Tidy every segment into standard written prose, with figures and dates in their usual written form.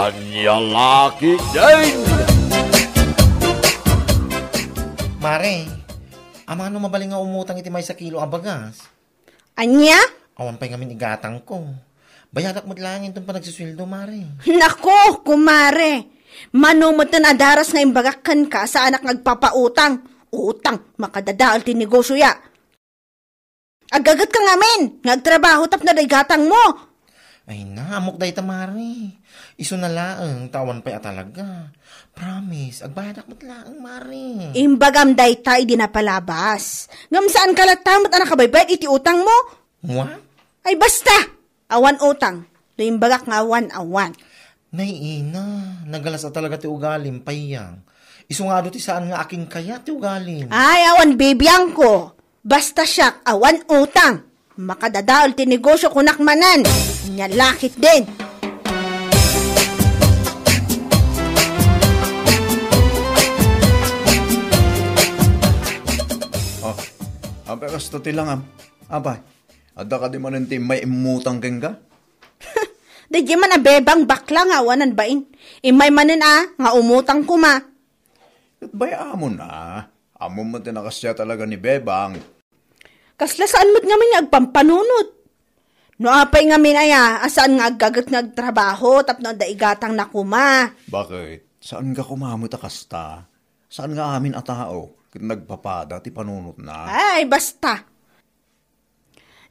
Anya laki din! Mare, ama ano mabaling nga umutang iti may sa kilo abagas? Anya? Awan pa'y ngamin igatang ko. Bayadak mo't langin itong panagsisweldo, Mare. Nako, kumare. Manumot na adaras nga imbagakan ka sa anak nagpapautang. Utang, makadadaal ti negosyo ya. Agagat ka ngamin, nagtrabaho tap na daygatang mo. Ay na, amok day ta, Mare. Iso na laang, tawan pa'y talaga. Promise, agbayadak mo't laang, Mare. Imbagam day tayo di napalabas. Ngam saan ka latamot anak kabaybayad iti utang mo? What? Ay basta, awan utang. Do imbagak nga awan. Naiina, nagalas talaga ti ugalim, payang. Iso nga do ti saan nga aking kaya ti ugalim. Ay, awan bibiyang ko. Basta siya, awan utang. Makadadaol ti negosyo kunakmanan. Nyalakit din. Abay, kasto ti lang, abay. Ada ka di man may imutang keng ka? Dadya man abebang bakla nga awanan bain. Imay manin nga umutang kuma. Bay, amo na. Amo mo tinakasya talaga ni Bebang. Kasla saan mo't nga may agpampanunot? No apay nga min asaan nga aggagat nagtrabaho tapno daigatang na kuma. Bakit? Saan ka kumamot kasta? Saan nga amin a tao? Kit nagpapada ti panunot na. Ay, basta.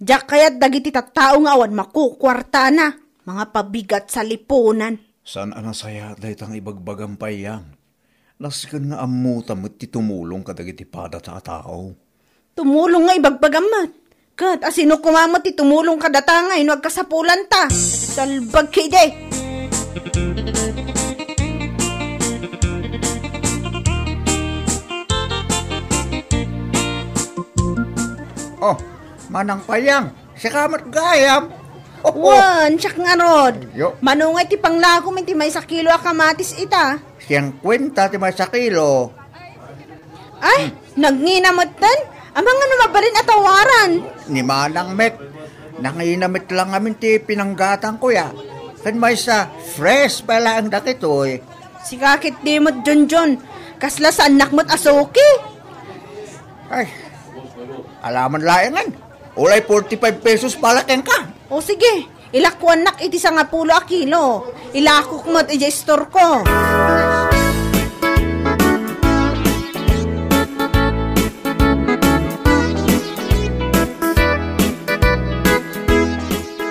Diyak kaya't dagiti tattao nga awan makukwarta na. Mga pabigat sa lipunan. Saan anasaya dahit ang ibagbagang payang? Naskan nga amutam at ti tumulong ka dagiti pada ta tao. Tumulong nga ibagbagamat. Kat asino kumamot ti tumulong kadatangay no agkasapulan ta. Salbag kide. Oh, manang payang, siya kamat gayam. Wan, siyak nga rod. Yo. Manungay ti panglakom iti may sa kilo akamatis ita. Siyang kwenta ti may sa kilo. Ay, nagninamot tan. Amang nga mabalin atawaran. Ni manang met, nanginamit lang amin ti pinanggatang ko ya. Kan may sa fresh pala ang dakitoy. Si kakit di mo't John. Kasla sa anak mo't asoki. Ay, alaman layangan. Ulay 45 pesos pala ken ka. O sige, ilakwan nak iti sa nga pulo a kilo. Ilakok mo't iti store ko.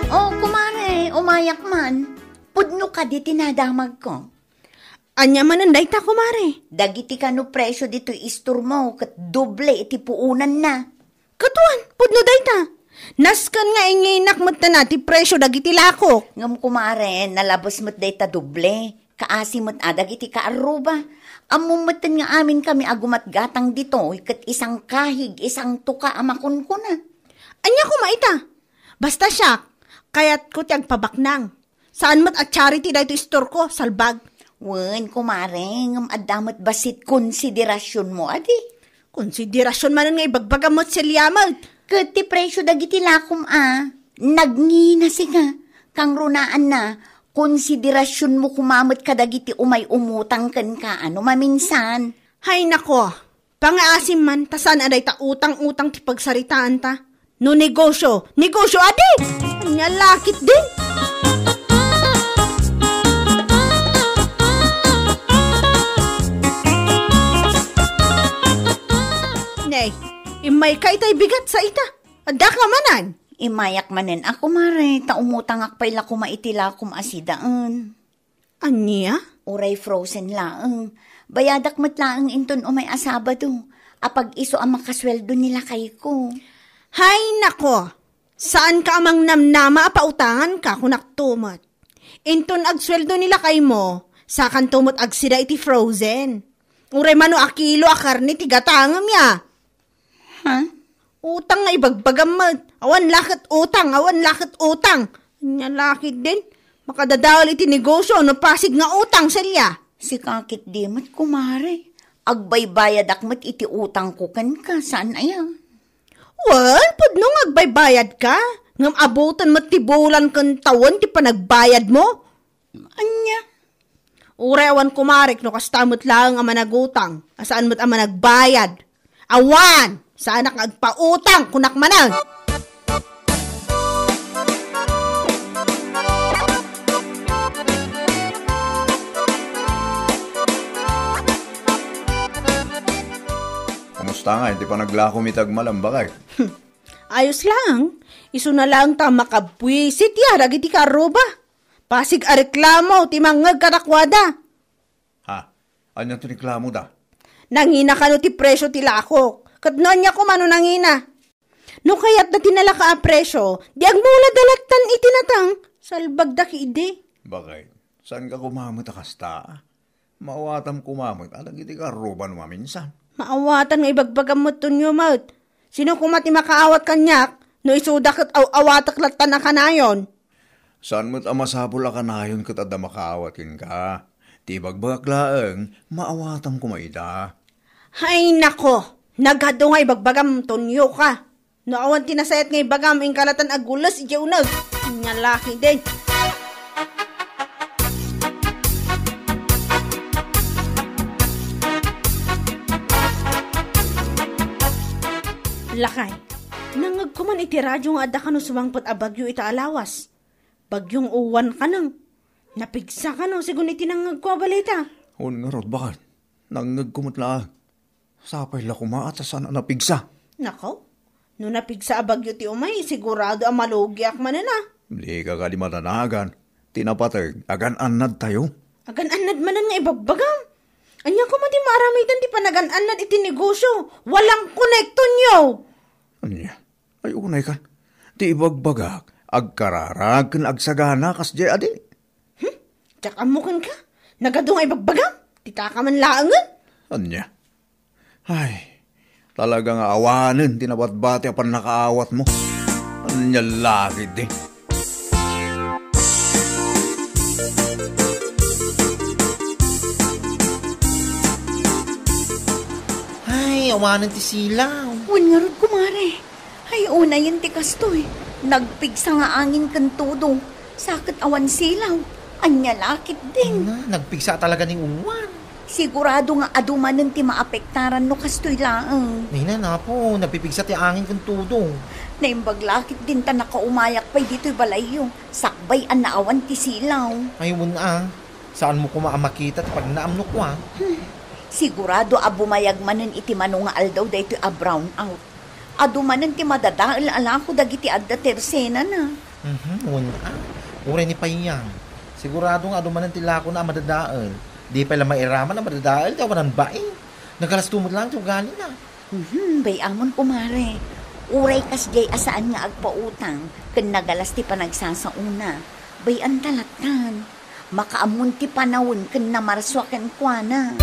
Oh, kumare, umayak man. Pudno ka di tinadamag ko. Anya mananday ta, kumare. Dagiti ka no presyo dito istor mo, kat doble iti puunan na. Katuan, pudno day ta. Naskan nga inginak mo't na ti presyo dagiti lakok. Ngam kumare, nalabas mo't day ta doble. Kaasi mo't dagiti kaaruba. Amumatan nga amin kami agumat gatang dito, kat isang kahig, isang tuka amakon ko na. Anya kumaita. Basta siya, kaya't ko tiyag pabaknang. Saan mo't at charity dahito istor ko, salbag. Wen, kumare, ngam adamot basit konsiderasyon mo, adi. Konsiderasyon man nga ibagbagam mo't silyamal. Kat ti presyo dagiti lakom nagngina siga. Kang runaan na, konsiderasyon mo kumamot ka dagiti umay umutang kan ka, ano maminsan. Hay nako, pangaasim man, tasan aday ta utang-utang ti pagsaritaan ta. No negosyo adi! Anya lakit din! Nay, imay ka itay bigat sa ita. Ada ka manan. Imayak manen ako mare, taumutang akpay la kumaitila kumasidaan. Anya? Uray frozen laang. Bayadak matlaang inton umay asabado. Apag iso ang makasweldo nila kay ko. Hay nako, saan ka amang namnama apautangan ka kunak tumot? Inton agsweldo nila kay mo, sa kantumot agsida iti frozen. Uray mano akilo akarni ti gatangam ya. Ha? Utang nga ibagbagamat. Awan lakit utang. Nya lakit din. Makadadawal iti negosyo no pasig nga utang silya. Si kakit di mat kumare. Agbaybayad akmat iti utang ko kan ka. Saan ayaw? Well, pud nung agbaybayad ka. Ngam abutan mat ti bulan kan tawon ti panagbayad mo. Anya? Ure awan kumarik no kastamot lang ang managutang. Asaan mo't ang managbayad. Awan! Saan ang agpautang kunak manang? Kamusta nga, hindi pa naglakumitag malambakay. Ayos lang. Isu na lang ta makabwisit ya, dagiti karuba. Pasig a reklamo, timangag karakwada. Ha? Ano ito reklamo da? Nangina ka no ti presyo ti lakok. Katnoan niya ko mano nangina. No kayat na tinala ka a presyo, di agmula dalatan itinatang. Salbag da ki ide. Bakit? Saan ka kumamot kasta? Maawatam kumamot, alang iti karuban mo minsan. Maawatan nga ibagbagam mo tunyo maut. Sino kumati makaawat kanyak, no isudak at awatak latan na kanayon. Saan mo't amasapul ka na yun katada makaawatin ka? Di bagbagak laeng, maawatam kumaida. Hay nako, naghado nga ibagbagam tunyo ka. No awan tinasayat nga ibagam ing kalatan agulas iyaunag. Nyalaki din. Lakay, nangag ko man iti radyo nga adda ka no sumangpot a bagyo ita alawas. Bagyong uwan ka nang. Napigsa ka no, sigun iti nangag ko a balita. Un nga rod, bakit? Nangag kumutla. Sapay la kumaat sa sana napigsa. Nako, no napigsa a bagyo ti umay, sigurado a malugyak man na. Di ka di matanagan. Tinapatag, agan-anad tayo. Agan-anad man nga ibagbagam. Anya ko man di maramitan ti panagan-anad iti negosyo. Walang konekton yo. Anya, ay unay kan. Di ibagbagak, agkararag kan agsagana kas di adi. Tsaka amukin ka. Nagadong ay bagbagam. Tita ka man laangan. Anya, ay, talagang awanin, tinabat-bati apan nakaawat mo. Anya lagi di. Ay, awanan ti silaw. Unyarod kumare. Ay, una yun ti kastoy. Nagpigsa nga angin kan todo. Sakit awan silaw. Anya lakit din. Nagpigsa talaga ni uwan. Sigurado nga adumanan ti maapektaran no kastoy laang. Nina na po, nagpipigsa ti angin kung tudong. Naimbag lakit din ta nakaumayak pa'y dito'y balayo. Sakbay an naawan ti silaw. Ayun saan mo kumaamakita pag naamnok ko Sigurado abumayag manen iti mano nga aldaw daytoy a brown out. Adumanan ti madadaal ala ko dagiti adda tersena na. Ure ni Payang. Sigurado nga dumanan ti lako na madadaal. Di pala mairaman na madadaal, tawanan bae. Nagalas tumod lang ito galing na. Bayamon kumare. Uray kas jay asaan nga agpautang, ken nagalas ti panagsasauna. Bayan talatan. Makaamun ti panawon ken namarswaken kwa na.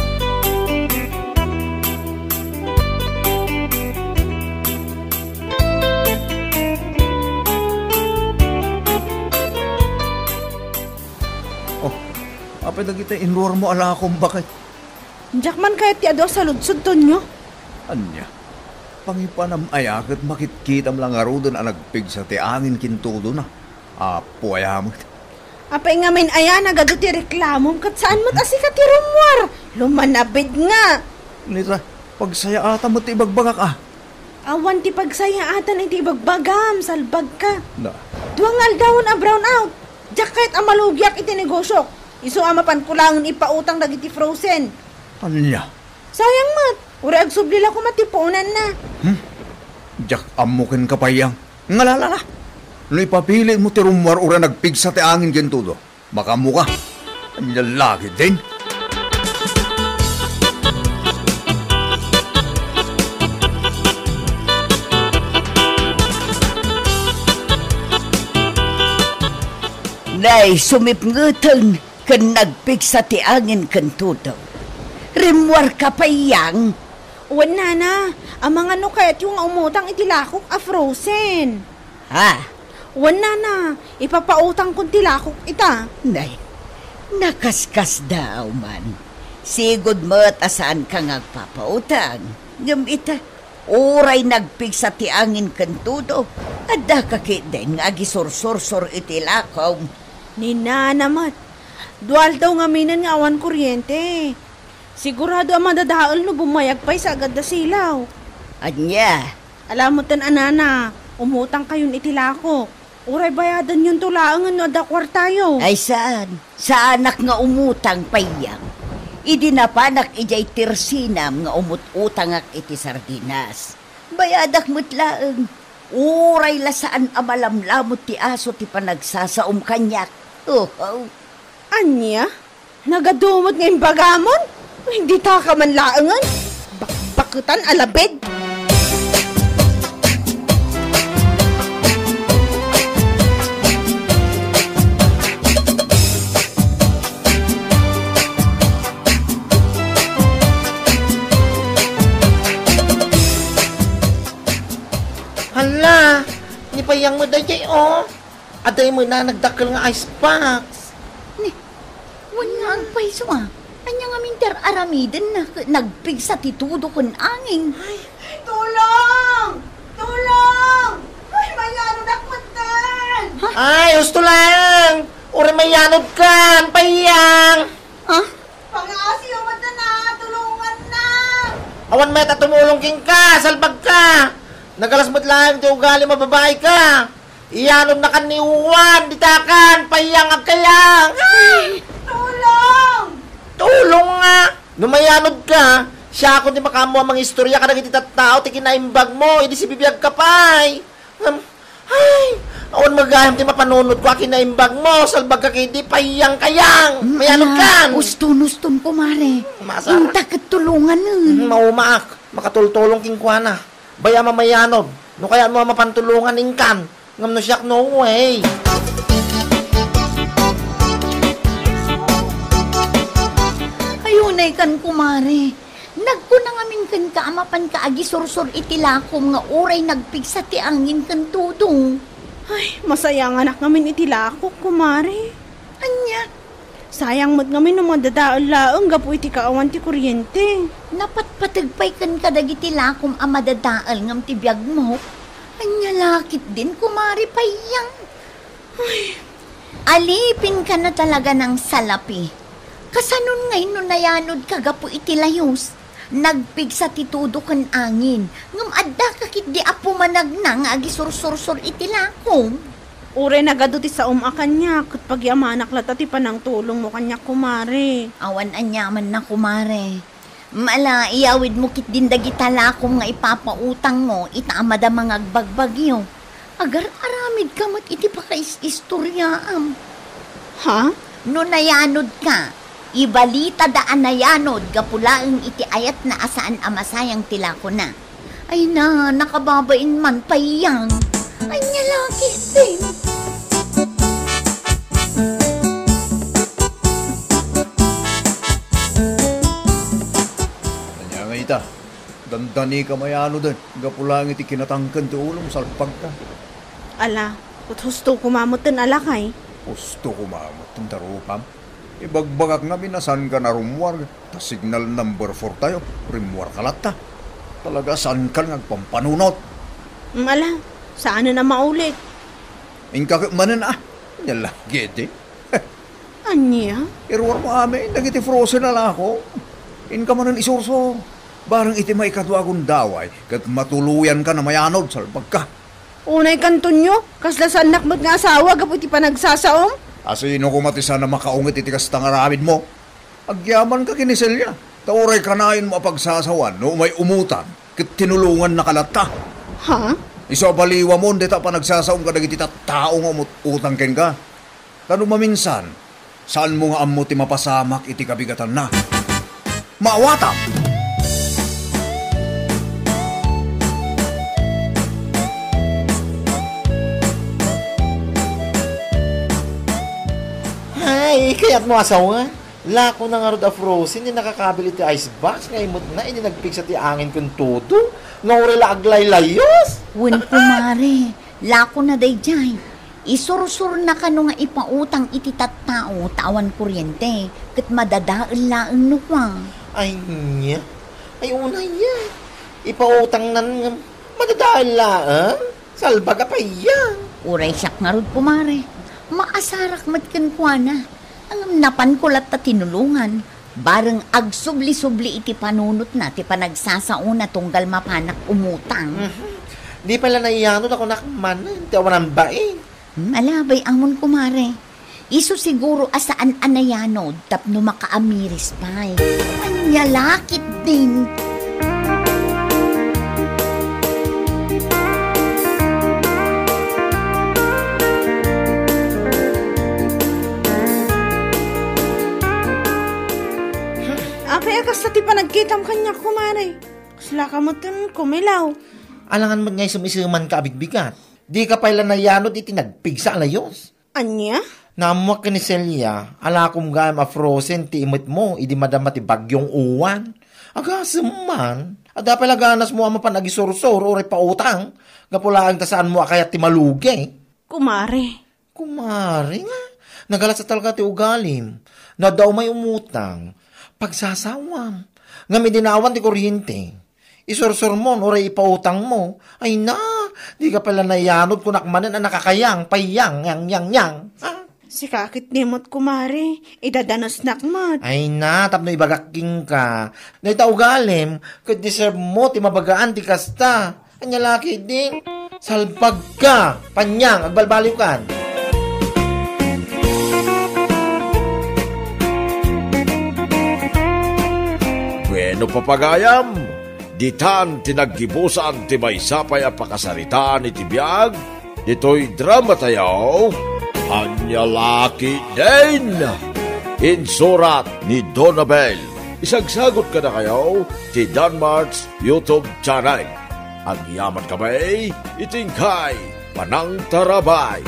Apay na kita inlor mo ala akong bakit. Jakman kaya ti ado sa ludsod tonyo. Anya, pangipanam ayakat makitkitam lang aro doon ang nagpigsa ti angin kintudo na. Apo ayamot. Apay nga main ayan, agado ti reklamo, kat saan mo't asika ti rumwar? Lumanabid nga. Nita, pagsaya ata mo ti ibagbagak Awan ti pagsaya atan iti ibagbagam, salbag ka. Na, Duangal dawon a brown out. Jak kahit amalugyak iti negosyo. Isu amapan kulangan ipautang dagiti frozen. anya, Sayang mat, uri agsubli ko matipunan na. jak amukin kapayang. Ngalalala, no ipapili mo ti rumwar ura nagpigsa ti angin kintudo. Makamuka, anya lagi din. Nay, sumipngutan kan nagpigsa ti angin kan tudo. Rimwar ka Payang. Uwan na, ang mga no kaya't yung umutang itilakok a frozen. Ha? Uwan na, ipapautang kong tilakok ita. Nay, nakaskas daw man. Sigod mo't asaan ka ngagpapautang. Ngam ita, oray nagpigsa ti angin kan tudo. Adda kakit din nga gisursor-sor itilakaw. Nina naman, Dual daw nga minan nga awan kuryente. Sigurado ang madadaol no bumayag pa'y sa agad na silaw. Anya, Alam mo tan anana, umutang kayon itilako. Uray bayadan yung tulaangan no adakwar tayo. ay saan? Sa anak nga umutang payang. Idi na panak ijay tirsinam nga umututang ak iti sardinas. Bayadak mutlaeng. Uray la saan amalamlamot ti aso ti panagsasaom kanyak. Oh. Anya? Nagadumot ngayong bagamon? Hindi ta ka man laangan? Bakbakutan alabed? Hala, ni payang mo dayay, oh. Aday mo na nagdakkel nga ice packs. Wala ang paiso Anya nga minter aramiden na nagpigsa ti tudo kun angin. Tulong! Tulong! Ay, mayano nakmatan! Ay, gusto lang. Uri may yanod ka, payang. Ha? Pang-asi ang mata na! Tulungan na! Awan meta tumulong king ka, salbag ka. Nagalasmat lang, ti ugali mababae ka. Iyanod na kan ni Juan, ditakan, payang agkayang. Ay! Tulong! Tulong nga! Numayanod ka, siya ako di makamo ang mga istorya ka nagititat tao, ti kinaimbag mo, hindi si bibiyag ka pa'y. Ay! Awan magaham ti mapanunod ko, kinaimbag mo, salbag ka kay di payang kayang. Mayanod ka! Uston kumare. Masarap. Inta katulungan nun. Maumaak, makatultulong king kuana. Baya mamayanod, no kaya mo mapantulungan ingkan. Ngam no siyak no way. Ayunay kan kumare. Nagkunang amin kan kaamapan ka agi sursur itilakom nga uray nagpigsa ti angin kan tudong. Ay, masaya nga anak ngamin itilako, kumare. Anya, Sayang mo't ngamin no madadaol laang gapu iti kaawan ti kuryente. napatpatagpay kan kadagiti lakom a madadaal ngam ti biyag mo. Anya lakit din kumare payang. Alipin ka na talaga ng salapi. Kasanon ngayon no nayanod ka gapu iti layos. Nagpigsa ti tudo kan angin. Ngam adda kakit di apo managna nga agi sur-sur-sur iti lakom. Ure nagado ti sa kanya, kat pagyamanak lata ti panang tulong mo kanya kumare. Awan anyaman na kumare. Mala, iyawid mo kit din dagita lakom nga ipapautang mo, itaamada mga agbagbagyo. Agar aramid ka mat iti pakais-istoryaam. Ha? No nayanod ka, ibalita daan nayanod, gapulaang iti ayat na asaan amasayang tilako na. Ay na, nakababain man payang. Ay niya laki din. Kanya nga ita, dandani ka mayano din. Gapulang iti kinatangkan ti ulong salpag ka. Ala, kut husto kumamutan alakay. Gusto ko mamot ng tarupam. Ibagbagak na minasan ka na rumwar. Ta signal number 4 tayo. Rumwar ka lata. Talaga saan ka nagpampanunot? Ala, saan na maulit? Ingka manan Yala, gede. Anya? Irwar mo amin. Nagiti frozen na lang ako. Inka manan isurso. Barang iti maikadwagong daway. Kat matuluyan ka na mayanod. Salpag ka. Unay kanton nyo, kasla anak mo't nga asawa, gapu iti panagsasaom. Asino ko matisa na makaungit iti kastangaramid mo? Agyaman ka kiniselya. Tauray ka na yun mapagsasawan no may umutan. Kit tinulungan na kalata. Ha? Iso baliwa mo, hindi ta pa nagsasaong ka nagiti tao nga utang ken ka. Tano maminsan, saan mo nga amo ti mapasamak iti kabigatan na? Maawatam! Ay, kaya't mo asawa. Lako na nga rod of rose, hindi nakakabili ti ice box. Ngayon mo na, hindi nagpiksa ti angin kung todo. Ngaurila aglay-layos. Wen kumare, lako na day jay. Isursur na kano nga ipautang iti tattao tawan kuryente. Kat madadaal laang nuwa. Ay, niya. Ay, una yan. Ipautang nan madadaan laan. Salbaga pa yan. Uray siyak nga rod kumare. Maasarak mat kan kuana. Alam napan ko lat ta tinulungan. Bareng agsubli-subli iti panunot na ti panagsasauna tunggal mapanak umutang. Di pala naiyanod ako nakman. Hindi ako nambain. Alabay amon kumare. Iso siguro asaan anayanod tapno makaamiris pa'y. Anyalakit din. Apay akas na ti panagkitam kanya kumare. Sila ka mo tun kumilaw. Alangan mo ngay sumisiman ka abigbigat. Di ka pala nayanod iti nagpigsa alayos. Anya? Namuak ka ni Celia, ala kong gayam a frozen ti imot mo, idi madama ti bagyong uwan. Agasem man, ada pala ganas mo ama panagisor-sor, oray pa utang, gapulaan ta saan mo akayat ti malugi. Kumare. Kumari nga, nagalat sa talaga ti ugalim, na daw may umutang, pagsasawam, nga may dinawan ti kuryente. Isorsor mo, oray ipautang mo, ay na, di ka pala nayanod kunakmanan ang nakakayang, payang, yang. Ha? Si kakit nimot kumare, idadanos nakmat. Ay na, tapno ibagaking ka. Naita ugalim, kung deserve mo, ti mabagaan, ti kasta. Anya laki din. Salpag ka, panyang, agbalbaliw kan. Bueno papagayam, ditan tinaggibusan ti may sapay a pakasaritaan iti biyag, dito'y drama tayo, Anyalaki din! Insurat ni Donabel. Isagsagot ka na kayo ti Danmarks YouTube channel. Ang yaman kamay, itingkay, panang tarabay.